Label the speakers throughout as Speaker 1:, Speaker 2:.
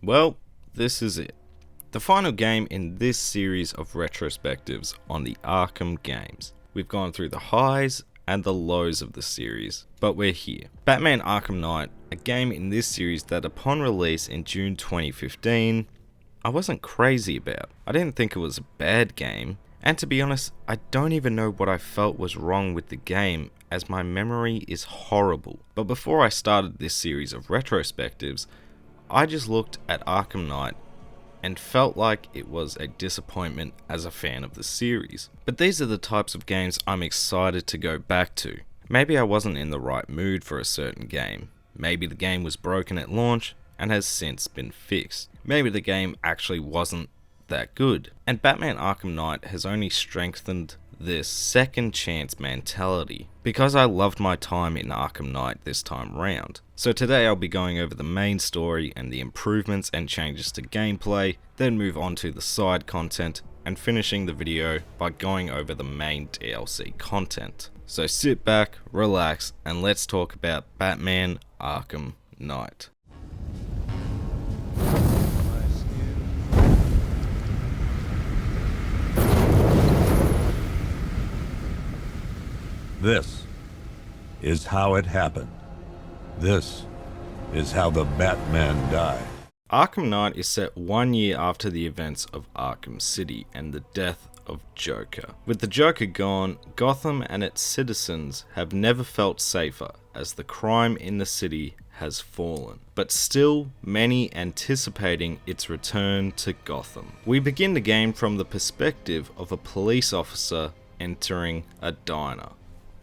Speaker 1: Well, this is it. The final game in this series of retrospectives on the Arkham games. We've gone through the highs and the lows of the series, but we're here. Batman Arkham Knight, a game in this series that upon release in June 2015, I wasn't crazy about. I didn't think it was a bad game, and to be honest, I don't even know what I felt was wrong with the game, as my memory is horrible. But before I started this series of retrospectives, I just looked at Arkham Knight and felt like it was a disappointment as a fan of the series. But these are the types of games I'm excited to go back to. Maybe I wasn't in the right mood for a certain game. Maybe the game was broken at launch and has since been fixed. Maybe the game actually wasn't that good. And Batman Arkham Knight has only strengthened this second chance mentality because I loved my time in Arkham Knight this time round. So today I'll be going over the main story and the improvements and changes to gameplay, then move on to the side content and finishing the video by going over the main DLC content. So sit back, relax, and let's talk about Batman Arkham Knight.
Speaker 2: This is how it happened. This is how the Batman died.
Speaker 1: Arkham Knight is set 1 year after the events of Arkham City and the death of Joker. With the Joker gone, Gotham and its citizens have never felt safer as the crime in the city has fallen, but still many anticipating its return to Gotham. We begin the game from the perspective of a police officer entering a diner.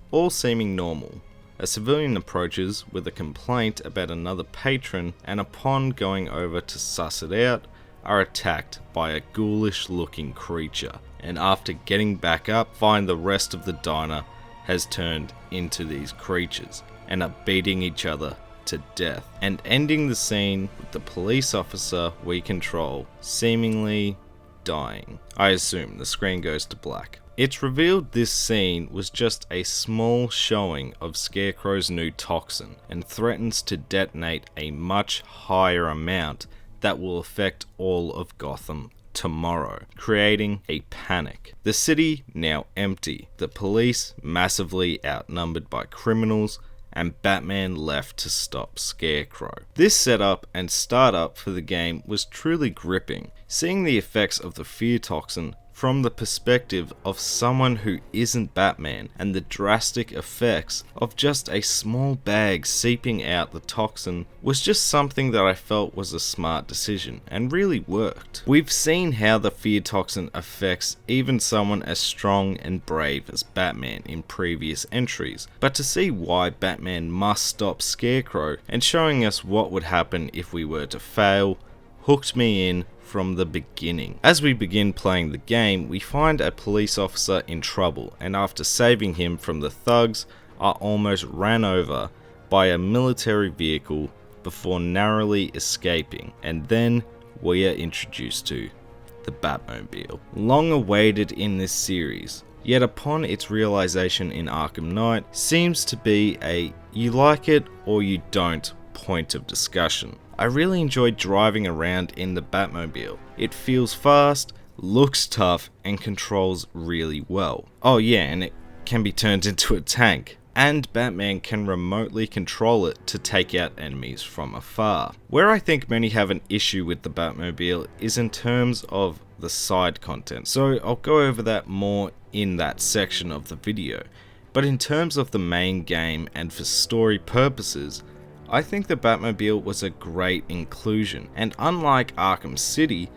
Speaker 1: All seeming normal. A civilian approaches with a complaint about another patron and upon going over to suss it out, are attacked by a ghoulish looking creature, and after getting back up, find the rest of the diner has turned into these creatures and are beating each other to death, and ending the scene with the police officer we control seemingly dying. I assume the screen goes to black. It's revealed this scene was just a small showing of Scarecrow's new toxin and threatens to detonate a much higher amount that will affect all of Gotham tomorrow, creating a panic. The city now empty, the police massively outnumbered by criminals, and Batman left to stop Scarecrow. This setup and startup for the game was truly gripping, seeing the effects of the fear toxin from the perspective of someone who isn't Batman, and the drastic effects of just a small bag seeping out the toxin was just something that I felt was a smart decision and really worked. We've seen how the fear toxin affects even someone as strong and brave as Batman in previous entries, but to see why Batman must stop Scarecrow and showing us what would happen if we were to fail hooked me in from the beginning. As we begin playing the game, we find a police officer in trouble, and after saving him from the thugs, are almost ran over by a military vehicle before narrowly escaping, and then we are introduced to the Batmobile. Long awaited in this series, yet upon its realization in Arkham Knight, seems to be a you like it or you don't point of discussion. I really enjoyed driving around in the Batmobile. It feels fast, looks tough, and controls really well. Oh yeah, and it can be turned into a tank. And Batman can remotely control it to take out enemies from afar. Where I think many have an issue with the Batmobile is in terms of the side content, so I'll go over that more in that section of the video. But in terms of the main game and for story purposes, I think the Batmobile was a great inclusion, and unlike Arkham City,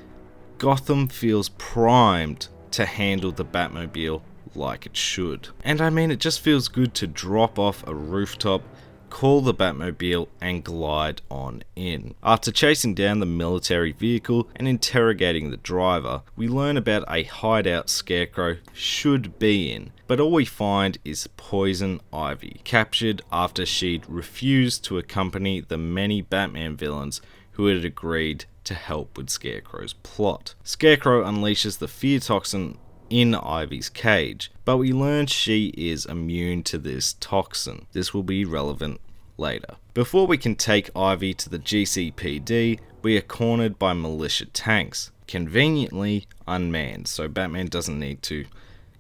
Speaker 1: Gotham feels primed to handle the Batmobile like it should. And I mean, it just feels good to drop off a rooftop, call the Batmobile, and glide on in. After chasing down the military vehicle and interrogating the driver, we learn about a hideout Scarecrow should be in, but all we find is Poison Ivy, captured after she'd refused to accompany the many Batman villains who had agreed to help with Scarecrow's plot. Scarecrow unleashes the fear toxin in Ivy's cage, but we learn she is immune to this toxin. This will be relevant later. Before we can take Ivy to the GCPD, we are cornered by militia tanks, conveniently unmanned, so Batman doesn't need to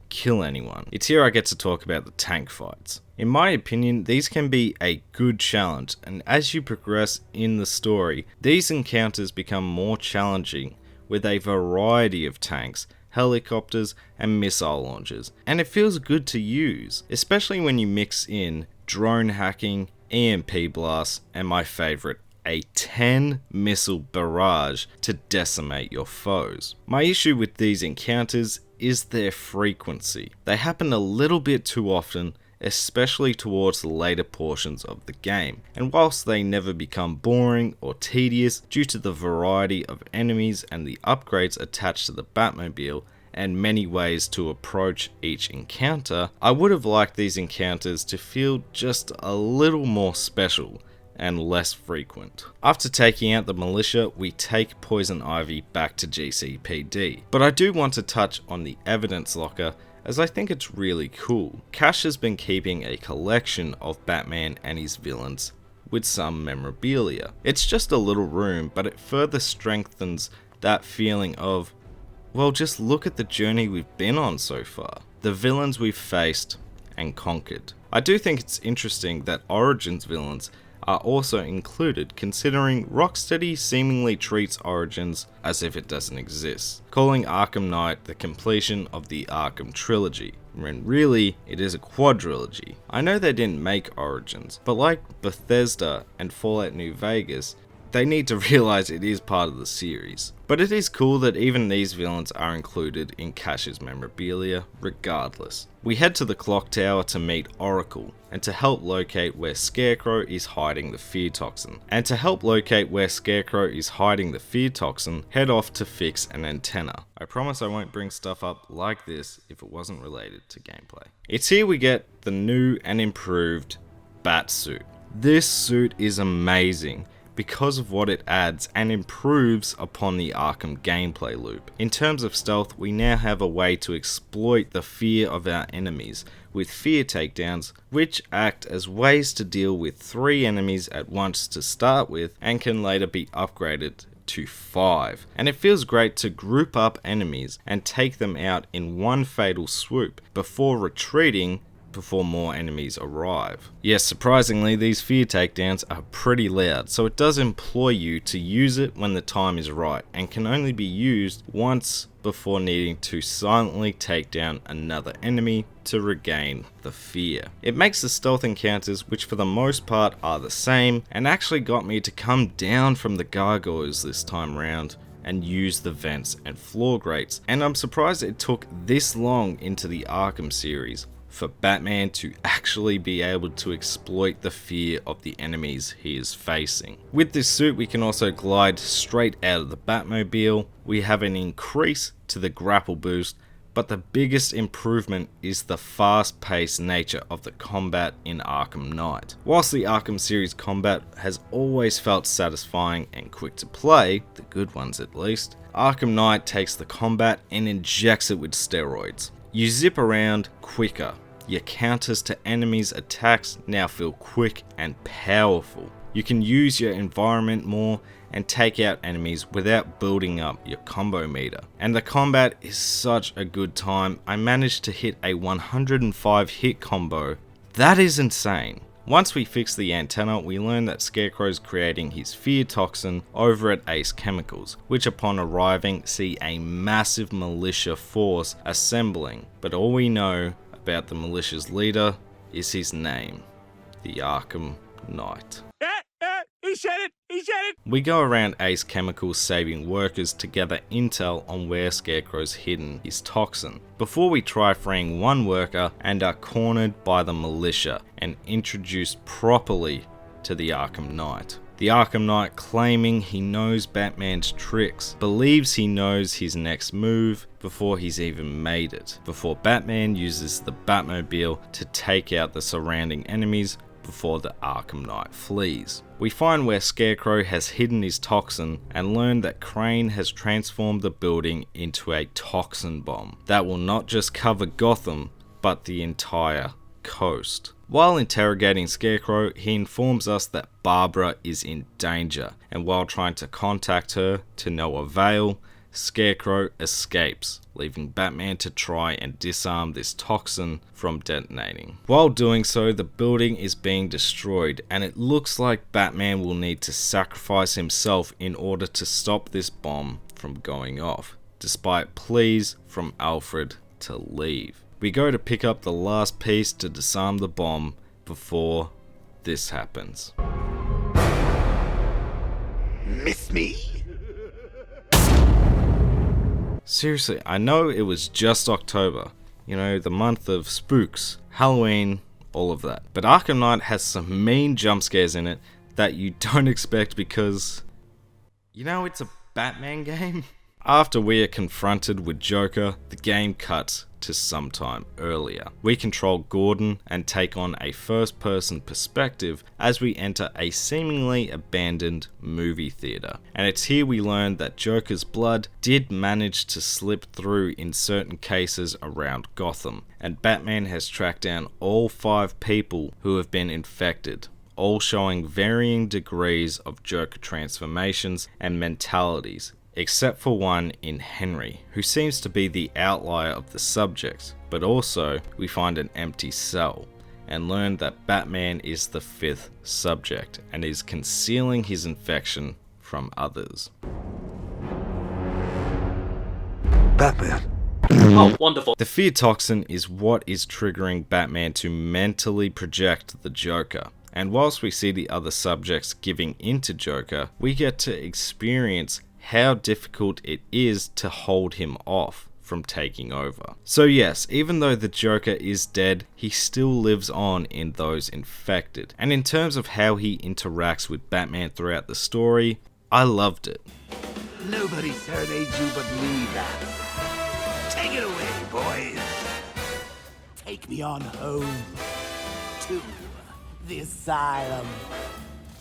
Speaker 1: kill anyone. It's here I get to talk about the tank fights. In my opinion, these can be a good challenge, and as you progress in the story, these encounters become more challenging with a variety of tanks, helicopters, and missile launchers, and it feels good to use, especially when you mix in drone hacking, EMP blasts, and my favourite, a 10 missile barrage to decimate your foes. My issue with these encounters is their frequency. They happen a little bit too often, especially towards the later portions of the game, and whilst they never become boring or tedious due to the variety of enemies and the upgrades attached to the Batmobile and many ways to approach each encounter, I would have liked these encounters to feel just a little more special and less frequent. After taking out the militia, we take Poison Ivy back to GCPD, but I do want to touch on the evidence locker, as I think it's really cool. Cash has been keeping a collection of Batman and his villains with some memorabilia. It's just a little room, but it further strengthens that feeling of, well, just look at the journey we've been on so far, the villains we've faced and conquered. I do think it's interesting that Origins villains are also included, considering Rocksteady seemingly treats Origins as if it doesn't exist, calling Arkham Knight the completion of the Arkham trilogy, when really it is a quadrilogy. I know they didn't make Origins, but like Bethesda and Fallout New Vegas, they need to realize it is part of the series. But it is cool that even these villains are included in Cash's memorabilia regardless. We head to the clock tower to meet Oracle, and to help locate where Scarecrow is hiding the fear toxin. Head off to fix an antenna. I promise I won't bring stuff up like this if it wasn't related to gameplay. It's here we get the new and improved Batsuit. This suit is amazing because of what it adds and improves upon the Arkham gameplay loop. In terms of stealth, we now have a way to exploit the fear of our enemies with fear takedowns, which act as ways to deal with 3 enemies at once to start with and can later be upgraded to 5. And it feels great to group up enemies and take them out in one fatal swoop before retreating before more enemies arrive. Yes, surprisingly, these fear takedowns are pretty loud, so it does employ you to use it when the time is right, and can only be used once before needing to silently take down another enemy to regain the fear. It makes the stealth encounters, which for the most part are the same, and actually got me to come down from the gargoyles this time round and use the vents and floor grates, and I'm surprised it took this long into the Arkham series for Batman to actually be able to exploit the fear of the enemies he is facing. With this suit, we can also glide straight out of the Batmobile. We have an increase to the grapple boost, but the biggest improvement is the fast-paced nature of the combat in Arkham Knight. Whilst the Arkham series combat has always felt satisfying and quick to play, the good ones at least, Arkham Knight takes the combat and injects it with steroids. You zip around quicker, your counters to enemies' attacks now feel quick and powerful. You can use your environment more and take out enemies without building up your combo meter. And the combat is such a good time. I managed to hit a 105 hit combo. That is insane. Once we fix the antenna, we learn that Scarecrow's creating his fear toxin over at Ace Chemicals, which upon arriving see a massive militia force assembling. But all we know about the militia's leader is his name, the Arkham Knight.
Speaker 3: He said it!
Speaker 1: We go around Ace Chemicals saving workers to gather intel on where Scarecrow's hidden his toxin, before we try freeing one worker and are cornered by the militia and introduced properly to the Arkham Knight. The Arkham Knight claiming he knows Batman's tricks, believes he knows his next move before he's even made it, before Batman uses the Batmobile to take out the surrounding enemies before the Arkham Knight flees. We find where Scarecrow has hidden his toxin and learn that Crane has transformed the building into a toxin bomb that will not just cover Gotham, but the entire coast. While interrogating Scarecrow, he informs us that Barbara is in danger, and while trying to contact her to no avail, Scarecrow escapes, leaving Batman to try and disarm this toxin from detonating. While doing so, the building is being destroyed, and it looks like Batman will need to sacrifice himself in order to stop this bomb from going off, despite pleas from Alfred to leave. We go to pick up the last piece to disarm the bomb before this happens.
Speaker 3: Miss me?
Speaker 1: Seriously, I know it was just October, you know, the month of spooks, Halloween, all of that. But Arkham Knight has some mean jump scares in it that you don't expect because, you know, it's a Batman game. After we are confronted with Joker, the game cuts to some time earlier. We control Gordon and take on a first-person perspective as we enter a seemingly abandoned movie theater. And it's here we learn that Joker's blood did manage to slip through in certain cases around Gotham, and Batman has tracked down all 5 people who have been infected, all showing varying degrees of Joker transformations and mentalities, except for one in Henry, who seems to be the outlier of the subjects, but also we find an empty cell, and learn that Batman is the 5th subject, and is concealing his infection from others.
Speaker 2: Batman.
Speaker 4: Oh, wonderful.
Speaker 1: The fear toxin is what is triggering Batman to mentally project the Joker. And whilst we see the other subjects giving into Joker, we get to experience how difficult it is to hold him off from taking over. So yes, even though the Joker is dead, he still lives on in those infected. And in terms of how he interacts with Batman throughout the story, I loved it.
Speaker 3: Nobody serenades you but me, Bat. Take it away, boys. Take me on home to the asylum.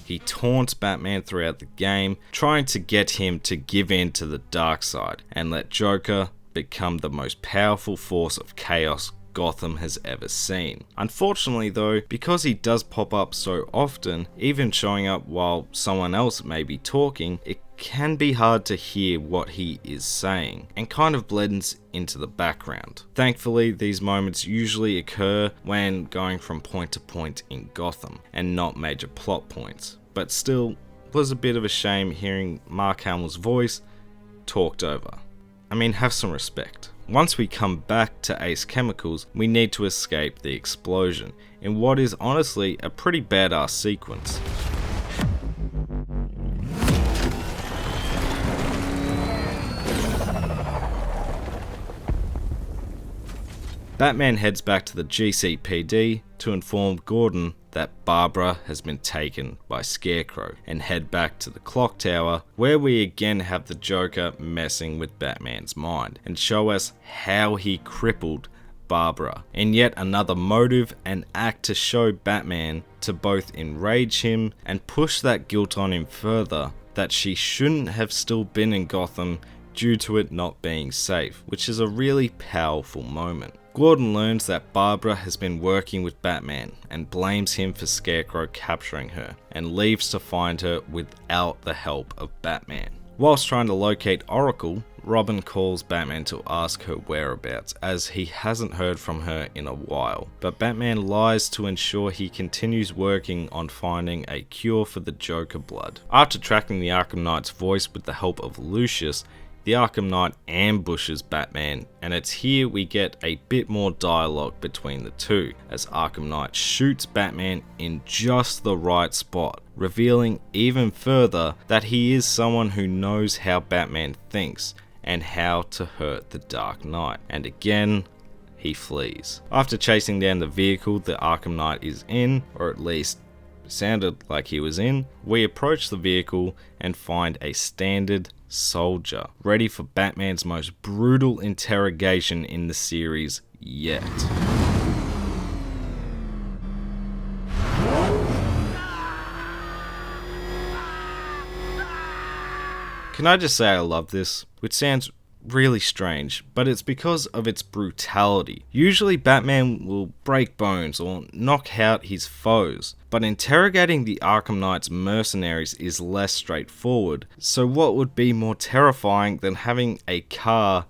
Speaker 1: He taunts Batman throughout the game, trying to get him to give in to the dark side and let Joker become the most powerful force of chaos Gotham has ever seen. Unfortunately though, because he does pop up so often, even showing up while someone else may be talking, it can be hard to hear what he is saying, and kind of blends into the background. Thankfully, these moments usually occur when going from point to point in Gotham, and not major plot points. But still, was a bit of a shame hearing Mark Hamill's voice talked over. I mean, have some respect. Once we come back to Ace Chemicals, we need to escape the explosion, in what is honestly a pretty badass sequence. Batman heads back to the GCPD to inform Gordon that Barbara has been taken by Scarecrow, and head back to the clock tower, where we again have the Joker messing with Batman's mind and show us how he crippled Barbara, in yet another motive and act to show Batman to both enrage him and push that guilt on him further, that she shouldn't have still been in Gotham due to it not being safe, which is a really powerful moment. Gordon learns that Barbara has been working with Batman and blames him for Scarecrow capturing her, and leaves to find her without the help of Batman. Whilst trying to locate Oracle, Robin calls Batman to ask her whereabouts, as he hasn't heard from her in a while, but Batman lies to ensure he continues working on finding a cure for the Joker blood. After tracking the Arkham Knight's voice with the help of Lucius, the Arkham Knight ambushes Batman, and it's here we get a bit more dialogue between the two, as Arkham Knight shoots Batman in just the right spot, revealing even further that he is someone who knows how Batman thinks and how to hurt the Dark Knight, and again, he flees. After chasing down the vehicle the Arkham Knight is in, or at least sounded like he was in, we approach the vehicle and find a standard soldier, ready for Batman's most brutal interrogation in the series yet. Can I just say I love this? Which sounds really strange, but it's because of its brutality. Usually Batman will break bones or knock out his foes, but interrogating the Arkham Knight's mercenaries is less straightforward, so what would be more terrifying than having a car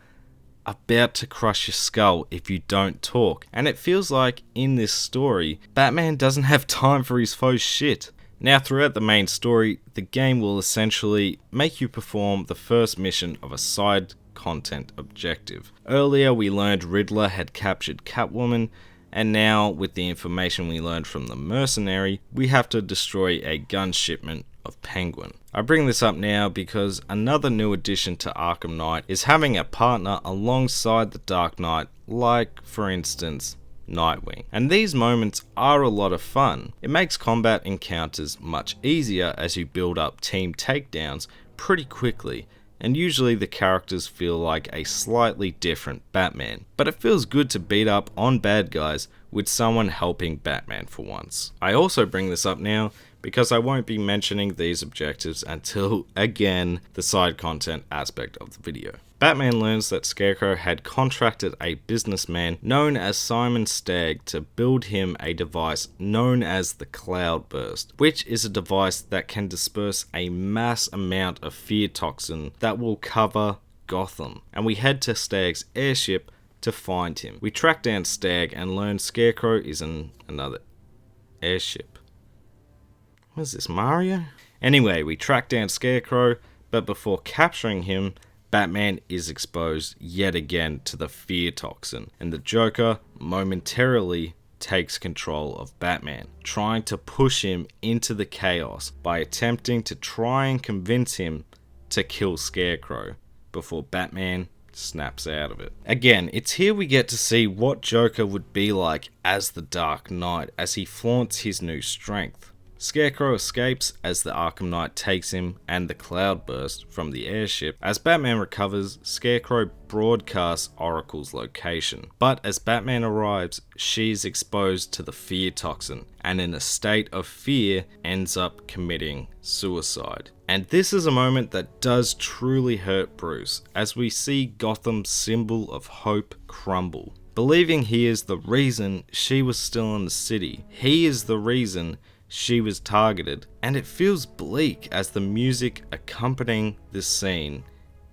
Speaker 1: about to crush your skull if you don't talk? And it feels like in this story, Batman doesn't have time for his foes' shit. Now, throughout the main story, the game will essentially make you perform the first mission of a side content objective. Earlier we learned Riddler had captured Catwoman, and now with the information we learned from the mercenary, we have to destroy a gun shipment of Penguin. I bring this up now because another new addition to Arkham Knight is having a partner alongside the Dark Knight, like for instance Nightwing. And these moments are a lot of fun. It makes combat encounters much easier as you build up team takedowns pretty quickly, and usually the characters feel like a slightly different Batman. But it feels good to beat up on bad guys with someone helping Batman for once. I also bring this up now because I won't be mentioning these objectives until, again, the side content aspect of the video. Batman learns that Scarecrow had contracted a businessman known as Simon Stagg to build him a device known as the Cloudburst, which is a device that can disperse a mass amount of fear toxin that will cover Gotham. And we head to Stagg's airship to find him. We track down Stagg and learn Scarecrow is in another airship. What is this, Mario? Anyway, we track down Scarecrow, but before capturing him, Batman is exposed yet again to the fear toxin, and the Joker momentarily takes control of Batman, trying to push him into the chaos by attempting to try and convince him to kill Scarecrow before Batman snaps out of it. Again, it's here we get to see what Joker would be like as the Dark Knight as he flaunts his new strength. Scarecrow escapes as the Arkham Knight takes him and the Cloudburst from the airship. As Batman recovers, Scarecrow broadcasts Oracle's location. But as Batman arrives, she's exposed to the fear toxin and in a state of fear ends up committing suicide. And this is a moment that does truly hurt Bruce as we see Gotham's symbol of hope crumble. Believing he is the reason she was still in the city, he is the reason she was targeted, and it feels bleak as the music accompanying this scene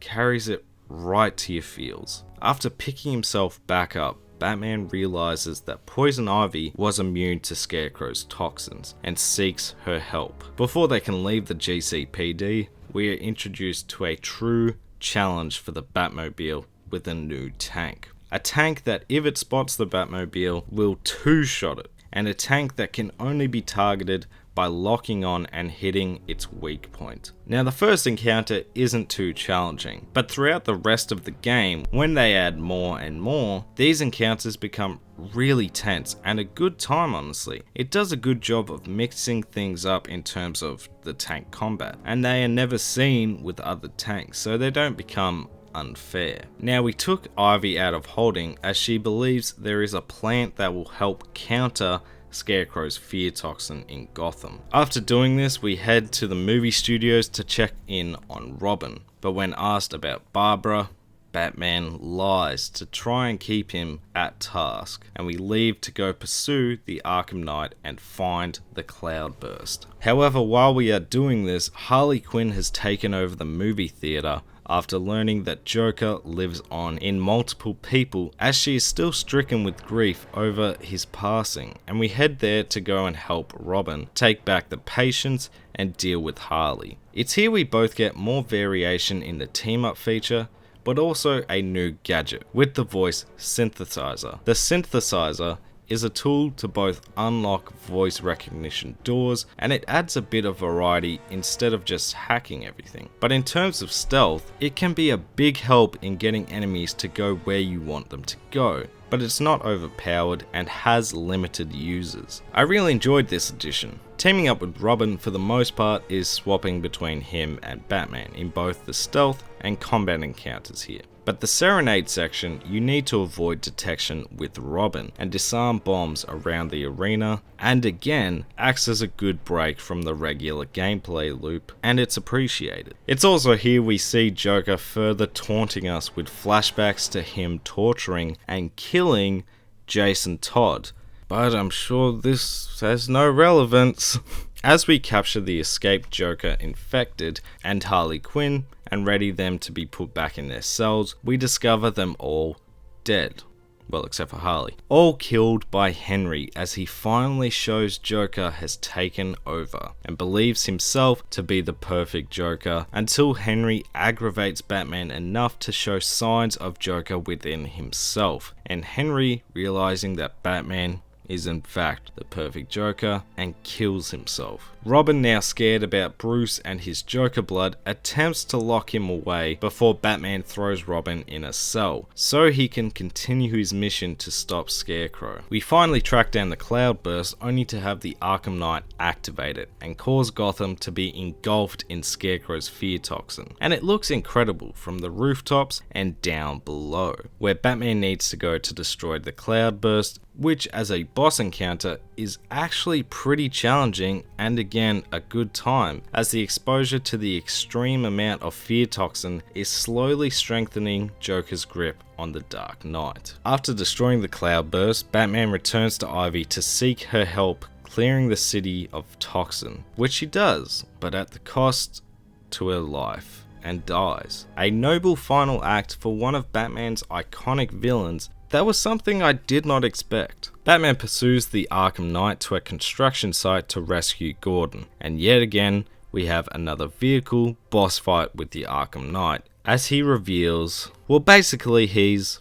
Speaker 1: carries it right to your feels. After picking himself back up, Batman realizes that Poison Ivy was immune to Scarecrow's toxins and seeks her help. Before they can leave the GCPD, we are introduced to a true challenge for the Batmobile with a new tank. A tank that, if it spots the Batmobile, will two-shot it, and a tank that can only be targeted by locking on and hitting its weak point. Now, the first encounter isn't too challenging, but throughout the rest of the game, when they add more and more, these encounters become really tense and a good time, honestly. It does a good job of mixing things up in terms of the tank combat, and they are never seen with other tanks, so they don't become unfair. Now, we took Ivy out of holding as she believes there is a plant that will help counter Scarecrow's fear toxin in Gotham. After doing this, we head to the movie studios to check in on Robin, but when asked about Barbara, Batman lies to try and keep him at task, and we leave to go pursue the Arkham Knight and find the Cloudburst. However, while we are doing this, Harley Quinn has taken over the movie theater after learning that Joker lives on in multiple people as she is still stricken with grief over his passing, and we head there to go and help Robin take back the patience and deal with Harley. It's here we both get more variation in the team up feature, but also a new gadget with the voice synthesizer. The synthesizer is a tool to both unlock voice recognition doors, and it adds a bit of variety instead of just hacking everything. But in terms of stealth, it can be a big help in getting enemies to go where you want them to go, but it's not overpowered and has limited users. I really enjoyed this addition. Teaming up with Robin for the most part is swapping between him and Batman in both the stealth and combat encounters here. But the Serenade section, you need to avoid detection with Robin and disarm bombs around the arena, and again, acts as a good break from the regular gameplay loop, and it's appreciated. It's also here we see Joker further taunting us with flashbacks to him torturing and killing Jason Todd, but I'm sure this has no relevance. As we capture the escaped Joker infected and Harley Quinn and ready them to be put back in their cells, we discover them all dead. Well, except for Harley. All killed by Henry as he finally shows Joker has taken over and believes himself to be the perfect Joker until Henry aggravates Batman enough to show signs of Joker within himself, and Henry, realizing that Batman is in fact the perfect Joker, and kills himself. Robin, now scared about Bruce and his Joker blood, attempts to lock him away before Batman throws Robin in a cell, so he can continue his mission to stop Scarecrow. We finally track down the Cloudburst, only to have the Arkham Knight activate it and cause Gotham to be engulfed in Scarecrow's fear toxin. And it looks incredible from the rooftops and down below, where Batman needs to go to destroy the Cloudburst, which as a boss encounter is actually pretty challenging and again a good time, as the exposure to the extreme amount of fear toxin is slowly strengthening Joker's grip on the Dark Knight. After destroying the Cloudburst, Batman returns to Ivy to seek her help clearing the city of toxin, which she does, but at the cost to her life, and dies. A noble final act for one of Batman's iconic villains. That was something I did not expect. Batman pursues the Arkham Knight to a construction site to rescue Gordon, and yet again we have another vehicle boss fight with the Arkham Knight, as he reveals, well, basically he's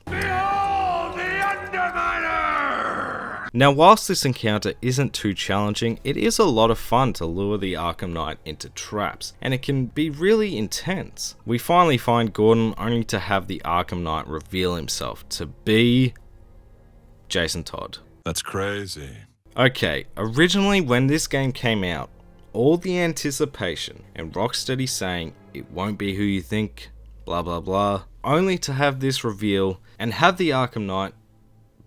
Speaker 1: Now, whilst this encounter isn't too challenging, it is a lot of fun to lure the Arkham Knight into traps, and it can be really intense. We finally find Gordon, only to have the Arkham Knight reveal himself to be Jason Todd.
Speaker 2: That's crazy.
Speaker 1: Okay, originally when this game came out, all the anticipation and Rocksteady saying it won't be who you think, blah blah blah, only to have this reveal and have the Arkham Knight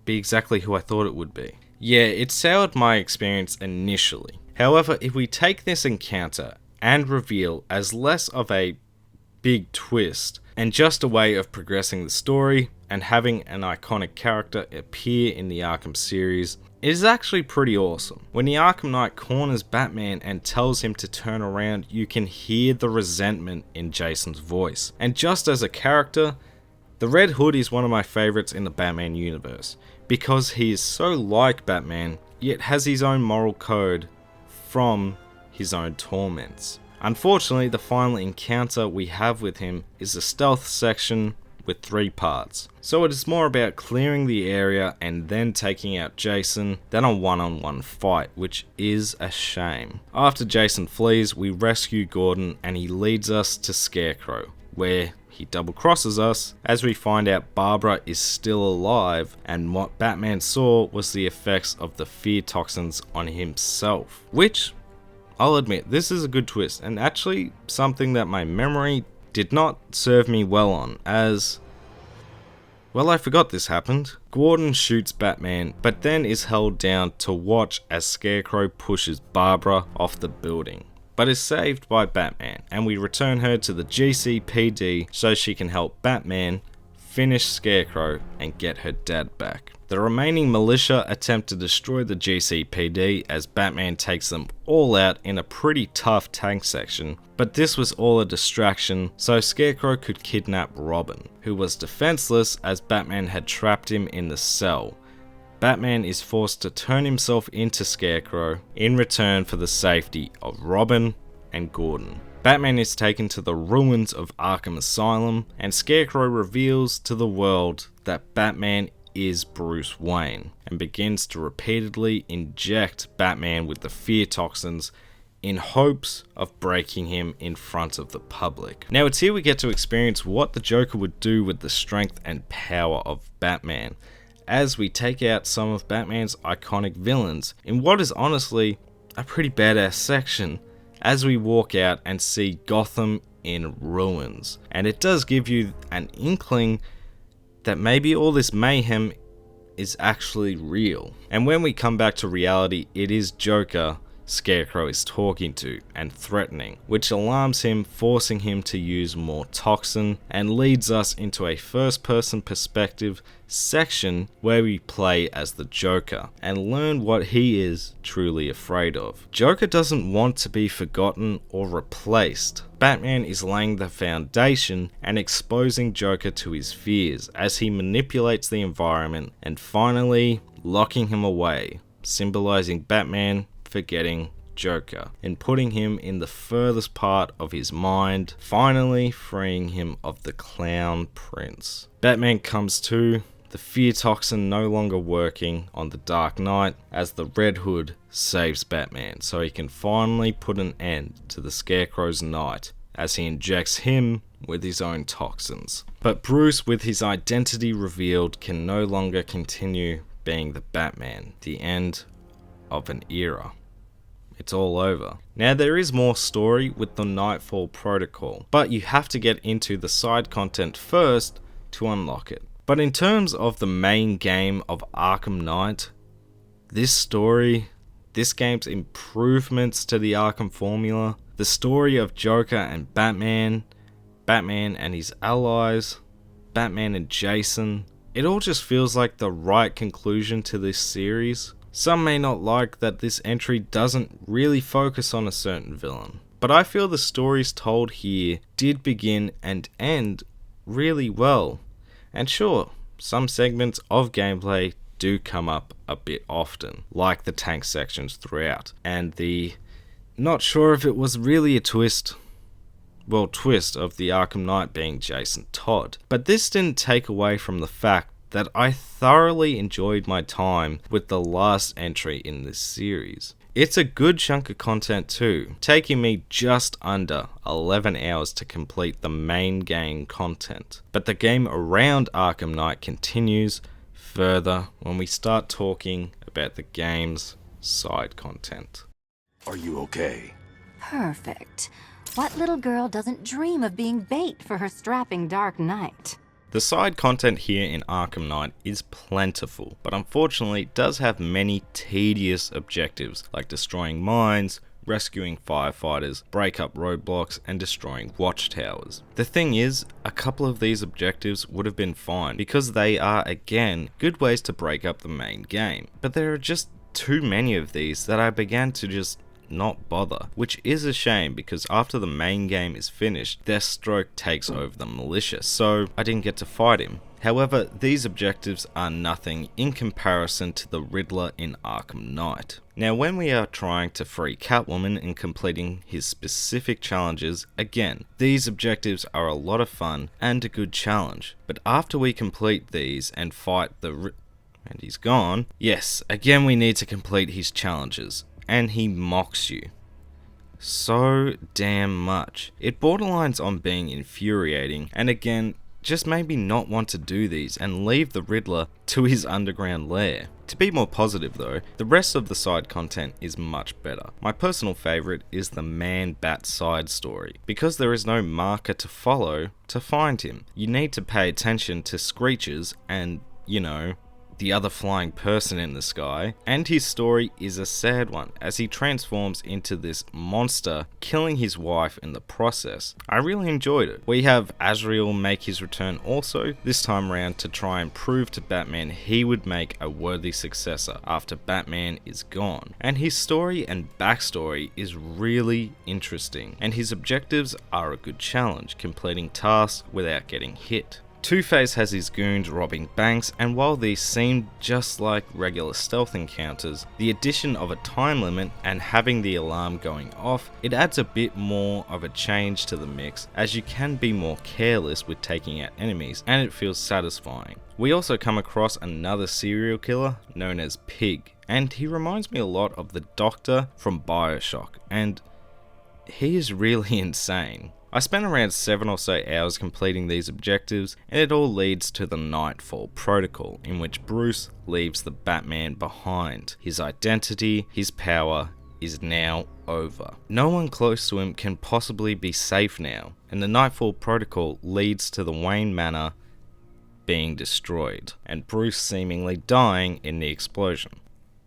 Speaker 1: be exactly who I thought it would be. Yeah, it soured my experience initially. However, if we take this encounter and reveal as less of a big twist and just a way of progressing the story and having an iconic character appear in the Arkham series, it is actually pretty awesome. When the Arkham Knight corners Batman and tells him to turn around, you can hear the resentment in Jason's voice. And just as a character, the Red Hood is one of my favorites in the Batman universe, because he is so like Batman, yet has his own moral code from his own torments. Unfortunately, the final encounter we have with him is a stealth section with 3 parts, so it is more about clearing the area and then taking out Jason than a one-on-one fight, which is a shame. After Jason flees, we rescue Gordon and he leads us to Scarecrow, where he double crosses us as we find out Barbara is still alive, and what Batman saw was the effects of the fear toxins on himself. Which, I'll admit, this is a good twist, and actually something that my memory did not serve me well on, as, well, I forgot this happened. Gordon shoots Batman, but then is held down to watch as Scarecrow pushes Barbara off the building, but is saved by Batman, and we return her to the GCPD so she can help Batman finish Scarecrow and get her dad back. The remaining militia attempt to destroy the GCPD as Batman takes them all out in a pretty tough tank section, but this was all a distraction so Scarecrow could kidnap Robin, who was defenseless as Batman had trapped him in the cell. Batman is forced to turn himself into Scarecrow in return for the safety of Robin and Gordon. Batman is taken to the ruins of Arkham Asylum, and Scarecrow reveals to the world that Batman is Bruce Wayne, and begins to repeatedly inject Batman with the fear toxins in hopes of breaking him in front of the public. Now it's here we get to experience what the Joker would do with the strength and power of Batman, as we take out some of Batman's iconic villains in what is honestly a pretty badass section, as we walk out and see Gotham in ruins. And it does give you an inkling that maybe all this mayhem is actually real. And when we come back to reality, it is Joker Scarecrow is talking to and threatening, which alarms him, forcing him to use more toxin, and leads us into a first-person perspective section where we play as the Joker and learn what he is truly afraid of. Joker doesn't want to be forgotten or replaced. Batman is laying the foundation and exposing Joker to his fears as he manipulates the environment and finally locking him away, symbolizing Batman forgetting Joker and putting him in the furthest part of his mind, finally freeing him of the Clown Prince. Batman comes to, the fear toxin no longer working on the Dark Knight, as the Red Hood saves Batman so he can finally put an end to the Scarecrow's night as he injects him with his own toxins. But Bruce, with his identity revealed, can no longer continue being the Batman. The end of an era. It's all over. Now there is more story with the Nightfall Protocol, but you have to get into the side content first to unlock it. But in terms of the main game of Arkham Knight, this game's improvements to the Arkham formula, the story of Joker and Batman, Batman and his allies, Batman and Jason, it all just feels like the right conclusion to this series. Some may not like that this entry doesn't really focus on a certain villain, but I feel the stories told here did begin and end really well. And sure, some segments of gameplay do come up a bit often, like the tank sections throughout, and the not sure if it was really a twist of the Arkham Knight being Jason Todd. But this didn't take away from the fact that I thoroughly enjoyed my time with the last entry in this series. It's a good chunk of content too, taking me just under 11 hours to complete the main game content. But the game around Arkham Knight continues further when we start talking about the game's side content.
Speaker 3: Are you okay?
Speaker 4: Perfect. What little girl doesn't dream of being bait for her strapping Dark Knight?
Speaker 1: The side content here in Arkham Knight is plentiful, but unfortunately does have many tedious objectives like destroying mines, rescuing firefighters, break up roadblocks, and destroying watchtowers. The thing is, a couple of these objectives would have been fine because they are, again, good ways to break up the main game, but there are just too many of these that I began to just not bother, which is a shame because after the main game is finished, Deathstroke takes over the militia, so I didn't get to fight him. However, these objectives are nothing in comparison to the Riddler in Arkham Knight. Now when we are trying to free Catwoman and completing his specific challenges, again, these objectives are a lot of fun and a good challenge, but after we complete these and fight and he's gone, yes, again we need to complete his challenges. And he mocks you so damn much. It borderlines on being infuriating, and again, just made me not want to do these and leave the Riddler to his underground lair. To be more positive though, the rest of the side content is much better. My personal favourite is the Man-Bat side story, because there is no marker to follow to find him. You need to pay attention to Screeches and, the other flying person in the sky, and his story is a sad one as he transforms into this monster, killing his wife in the process. I really enjoyed it. We have Azrael make his return also, this time around to try and prove to Batman he would make a worthy successor after Batman is gone. And his story and backstory is really interesting, and his objectives are a good challenge, completing tasks without getting hit. Two-Face has his goons robbing banks, and while these seem just like regular stealth encounters, the addition of a time limit and having the alarm going off, it adds a bit more of a change to the mix, as you can be more careless with taking out enemies, and it feels satisfying. We also come across another serial killer known as Pig, and he reminds me a lot of the Doctor from BioShock, and he is really insane. I spent around 7 or so hours completing these objectives, and it all leads to the Nightfall Protocol, in which Bruce leaves the Batman behind, his identity, his power, is now over. No one close to him can possibly be safe now, and the Nightfall Protocol leads to the Wayne Manor being destroyed, and Bruce seemingly dying in the explosion.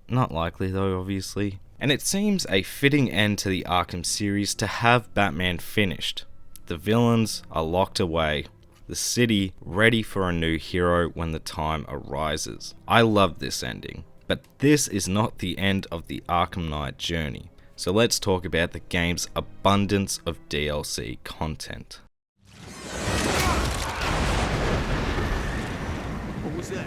Speaker 1: Not likely though, obviously. And it seems a fitting end to the Arkham series to have Batman finished. The villains are locked away, the city ready for a new hero when the time arises. I love this ending, but this is not the end of the Arkham Knight journey. So let's talk about the game's abundance of DLC content.
Speaker 3: What was that?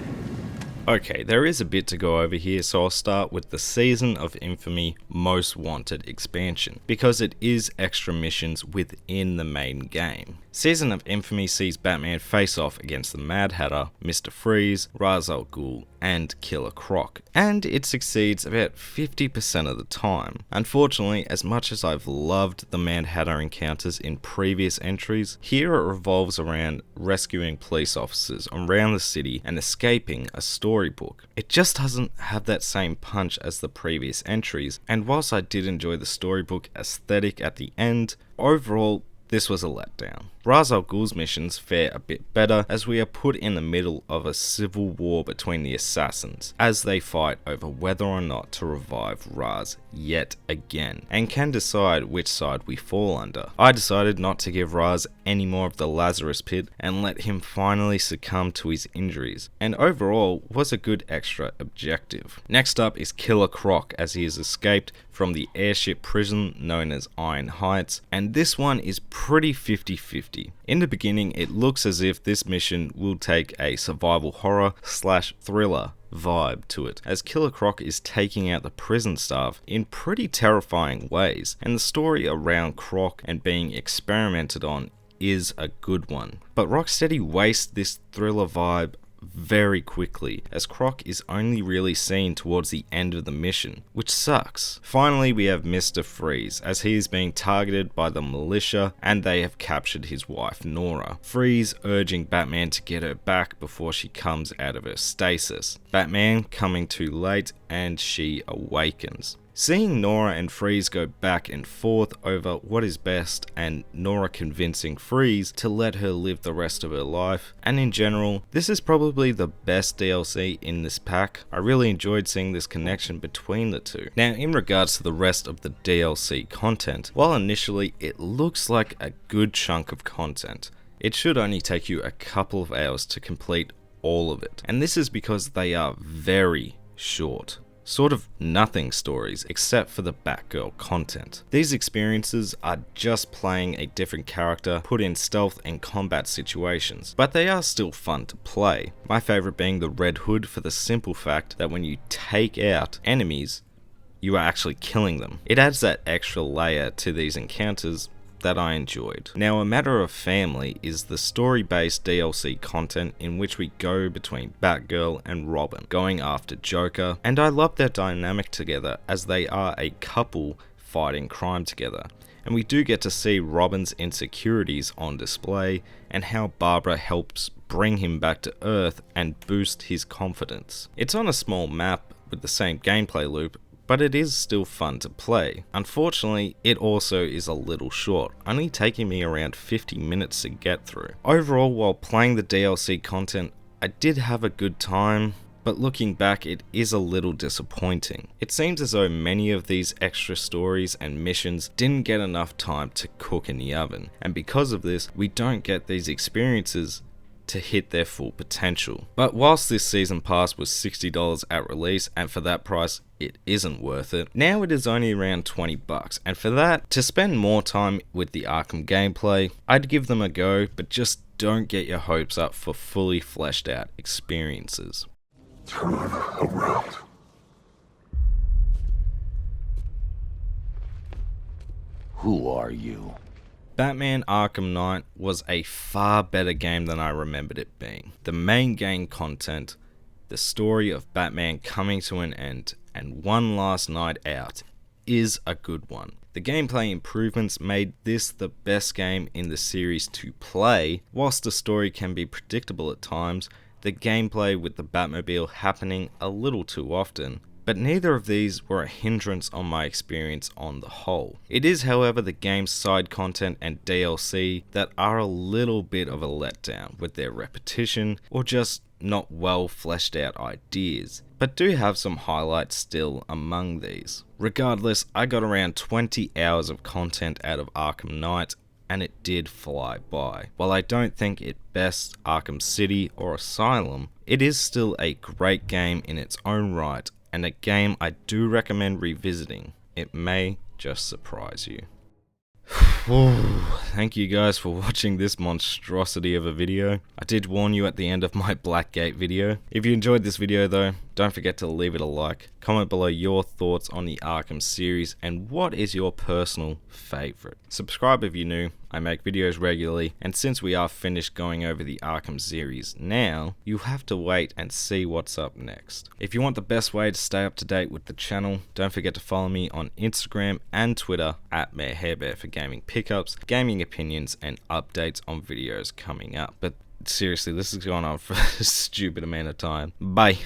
Speaker 1: Okay, there is a bit to go over here, so I'll start with the Season of Infamy Most Wanted expansion, because it is extra missions within the main game. Season of Infamy sees Batman face off against the Mad Hatter, Mr. Freeze, Ra's al Ghul, and Killer Croc, and it succeeds about 50% of the time. Unfortunately, as much as I've loved the Mad Hatter encounters in previous entries, here it revolves around rescuing police officers around the city and escaping a storybook. It just doesn't have that same punch as the previous entries, and whilst I did enjoy the storybook aesthetic at the end, overall this was a letdown. Ra's al Ghul's missions fare a bit better, as we are put in the middle of a civil war between the assassins, as they fight over whether or not to revive Ra's yet again, and can decide which side we fall under. I decided not to give Ra's any more of the Lazarus Pit, and let him finally succumb to his injuries, and overall was a good extra objective. Next up is Killer Croc, as he has escaped from the airship prison known as Iron Heights, and this one is pretty 50-50. In the beginning, it looks as if this mission will take a survival horror / thriller vibe to it, as Killer Croc is taking out the prison staff in pretty terrifying ways, and the story around Croc and being experimented on is a good one. But Rocksteady wastes this thriller vibe very quickly, as Croc is only really seen towards the end of the mission, which sucks. Finally, we have Mr. Freeze, as he is being targeted by the militia and they have captured his wife Nora. Freeze urging Batman to get her back before she comes out of her stasis. Batman coming too late and she awakens. Seeing Nora and Freeze go back and forth over what is best, and Nora convincing Freeze to let her live the rest of her life, and in general, this is probably the best DLC in this pack. I really enjoyed seeing this connection between the two. Now, in regards to the rest of the DLC content, while initially it looks like a good chunk of content, it should only take you a couple of hours to complete all of it, and this is because they are very short. Sort of nothing stories except for the Batgirl content. These experiences are just playing a different character put in stealth and combat situations, but they are still fun to play. My favourite being the Red Hood, for the simple fact that when you take out enemies, you are actually killing them. It adds that extra layer to these encounters that I enjoyed. Now, A Matter of Family is the story-based DLC content in which we go between Batgirl and Robin, going after Joker, and I love their dynamic together, as they are a couple fighting crime together. And we do get to see Robin's insecurities on display, and how Barbara helps bring him back to Earth and boost his confidence. It's on a small map with the same gameplay loop, but it is still fun to play. Unfortunately, it also is a little short, only taking me around 50 minutes to get through. Overall, while playing the DLC content, I did have a good time, but looking back, it is a little disappointing. It seems as though many of these extra stories and missions didn't get enough time to cook in the oven, and because of this, we don't get these experiences to hit their full potential. But whilst this season pass was $60 at release, and for that price it isn't worth it, now it is only around $20, and for that, to spend more time with the Arkham gameplay, I'd give them a go, but just don't get your hopes up for fully fleshed out experiences.
Speaker 5: Turn around.
Speaker 3: Who are you?
Speaker 1: Batman Arkham Knight was a far better game than I remembered it being. The main game content, the story of Batman coming to an end, and one last night out is a good one. The gameplay improvements made this the best game in the series to play. Whilst the story can be predictable at times, the gameplay with the Batmobile happening a little too often but neither of these were a hindrance on my experience on the whole. It is, however, the game's side content and DLC that are a little bit of a letdown with their repetition or just not well fleshed out ideas, but do have some highlights still among these. Regardless, I got around 20 hours of content out of Arkham Knight, and it did fly by. While I don't think it bests Arkham City or Asylum, it is still a great game in its own right, and a game I do recommend revisiting. It may just surprise you. Thank you guys for watching this monstrosity of a video. I did warn you at the end of my Blackgate video. If you enjoyed this video though, don't forget to leave it a like, comment below your thoughts on the Arkham series and what is your personal favourite. Subscribe if you're new, I make videos regularly, and since we are finished going over the Arkham series now, you have to wait and see what's up next. If you want the best way to stay up to date with the channel, don't forget to follow me on Instagram and Twitter at MayorHairBear for gaming pickups, gaming opinions, and updates on videos coming up. But seriously, this has gone on for a stupid amount of time. Bye.